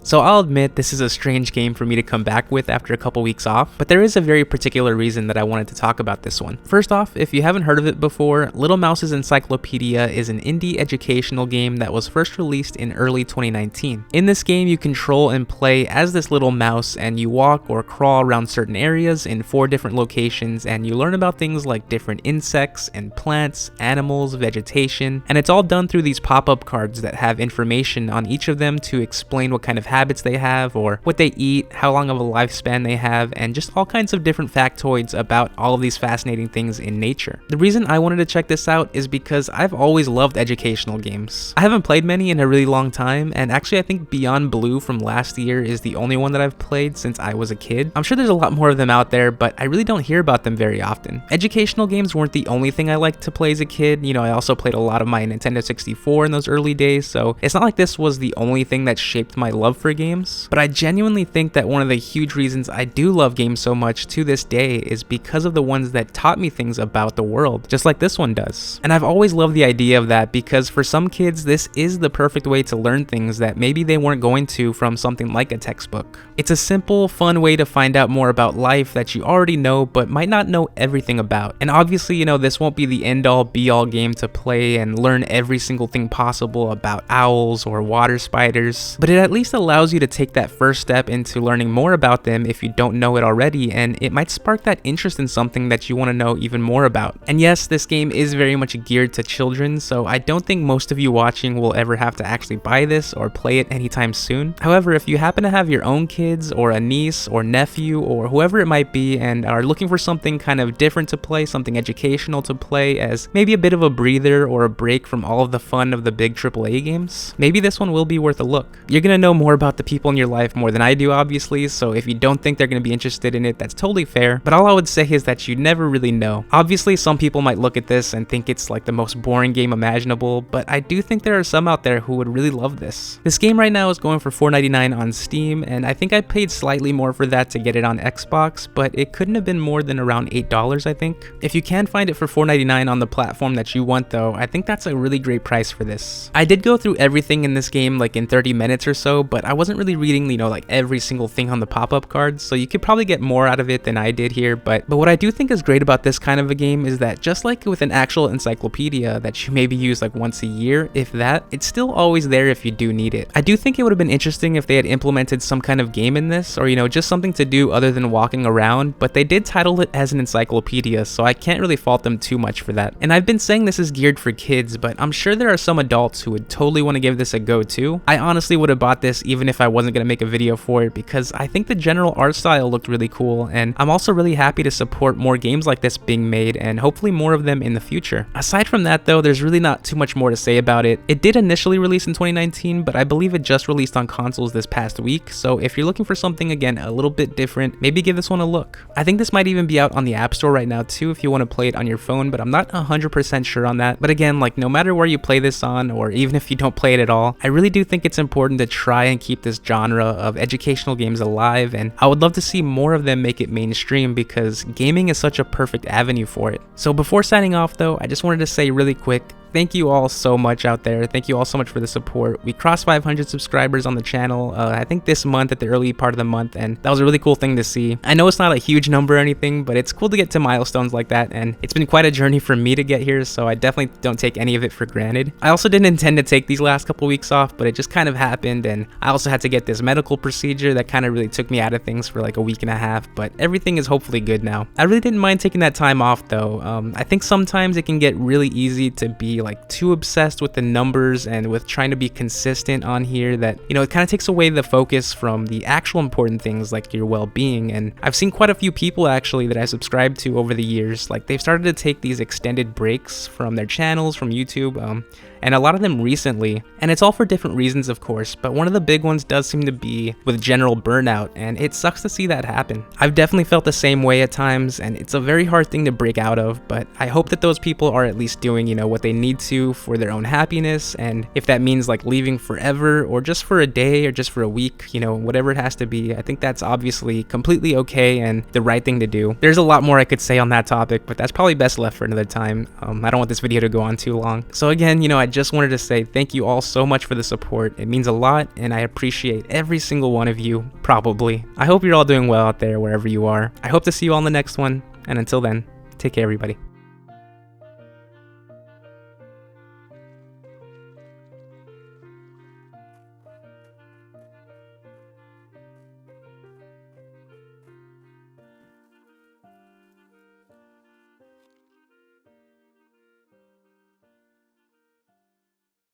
So I'll admit this is a strange game for me to come back with after a couple weeks off, but there is a very particular reason that I wanted to talk about this one. First off, if you haven't heard of it before, Little Mouse's Encyclopedia is an indie educational game that was first released in early 2019. In this game, you control and play as this little mouse, and you walk or crawl around certain areas in 4 different locations, and you learn about things like different insects and plants, animals, vegetation, and it's all done through these pop-up cards that have information on each of them to explain what kind of habits they have, or what they eat, how long of a lifespan they have, and just all kinds of different factoids about all of these fascinating things in nature. The reason I wanted to check this out is because I've always loved educational games. I haven't played many in a really long time, and actually I think Beyond Blue from last year is the only one that I've played since I was a kid. I'm sure there's a lot more of them out there, but I really don't hear about them very often. Educational games weren't the only thing I liked to play as a kid. You know, I also played a lot of my Nintendo 64 in those early days, so it's not like this was the only thing that shaped my love for games, but I genuinely think that one of the huge reasons I do love games so much to this day is because of the ones that taught me things about the world, just like this one does. And I've always loved the idea of that because for some kids, this is the perfect way to learn things that maybe they weren't going to from something like a textbook. It's a simple, fun way to find out more about life that you already know but might not know everything about. And obviously, you know, this won't be the end-all be-all game to play and learn every single thing possible about owls or water spiders, but it at least allows you to take that first step into learning more about them if you don't know it already, and it might spark that interest in something that you want to know even more about. And yes, this game is very much geared to children, so I don't think most of you watching will ever have to actually buy this or play it anytime soon. However, if you happen to have your own kids or a niece or nephew or whoever it might be and are looking for something kind of different to play, something educational to play as maybe a bit of a breather or a break from all of the fun of the big AAA games, maybe this one will be worth a look. You're gonna know more about the people in your life more than I do, obviously, so if you don't think they're gonna be interested in it, that's totally fair, but all I would say is that you never really know. Obviously, some people might look at this and think it's like the most boring game imaginable, but I do think there are some out there who would really love this. This game right now is going for $4.99 on Steam, and I think I paid slightly more for that to get it on Xbox, but it couldn't have been more than around $8, I think. If you can find it for $4.99 on the platform that you want though, I think that's a really great price for this. I did go through everything in this game like in 30 minutes or so, but I wasn't really reading, you know, like every single thing on the pop-up cards, so you could probably get more out of it than I did here, but what I do think is great about this kind of a game is that just like with an actual encyclopedia that you maybe use like once a year, if that, it's still always there if you do need it. I do think it would have been interesting if they had implemented some kind of game in this, or you know, just something to do other than walking around, but they did title it as an encyclopedia, so I can't really fault them too much for that. And I've been saying this is geared for kids, but I'm sure there are some adults who would totally want to give this a go too. I honestly would have bought this even if I wasn't going to make a video for it because I think the general art style looked really cool, and I'm also really happy to support more games like this being made and hopefully more of them in the future. Aside from that though, there's really not too much more to say about it. It did initially release in 2019, but I believe it just released on consoles this past week, so if you're looking for something again a little bit different, maybe give this one a look. I think this might even be out on the App Store right now too if you want to play it on your phone, but I'm not 100% sure on that. But again, like no matter where you play this on, or even if you don't play it at all, I really do think it's important to try and keep this genre of educational games alive, and I would love to see more of them make it mainstream because gaming is such a perfect avenue for it. So before signing off though, I just wanted to say really quick, thank you all so much out there. Thank you all so much for the support. We crossed 500 subscribers on the channel, I think this month at the early part of the month, and that was a really cool thing to see. I know it's not a huge number or anything, but it's cool to get to milestones like that, and it's been quite a journey for me to get here, so I definitely don't take any of it for granted. I also didn't intend to take these last couple weeks off, but it just kind of happened, and I also had to get this medical procedure that kind of really took me out of things for like a week and a half, but everything is hopefully good now. I really didn't mind taking that time off though. I think sometimes it can get really easy to be like too obsessed with the numbers and with trying to be consistent on here that, you know, it kind of takes away the focus from the actual important things like your well-being. And I've seen quite a few people actually that I subscribed to over the years, like they've started to take these extended breaks from their channels, from YouTube, and a lot of them recently, and it's all for different reasons of course, but one of the big ones does seem to be with general burnout, and it sucks to see that happen. I've definitely felt the same way at times, and it's a very hard thing to break out of, but I hope that those people are at least doing, you know, what they need need to for their own happiness, and if that means like leaving forever or just for a day or just for a week, you know, whatever it has to be, I think that's obviously completely okay and the right thing to do. There's a lot more I could say on that topic, but that's probably best left for another time. I don't want this video to go on too long. So again, you know, I just wanted to say thank you all so much for the support. It means a lot, and I appreciate every single one of you, probably. I hope you're all doing well out there wherever you are. I hope to see you all in the next one, and until then, take care everybody.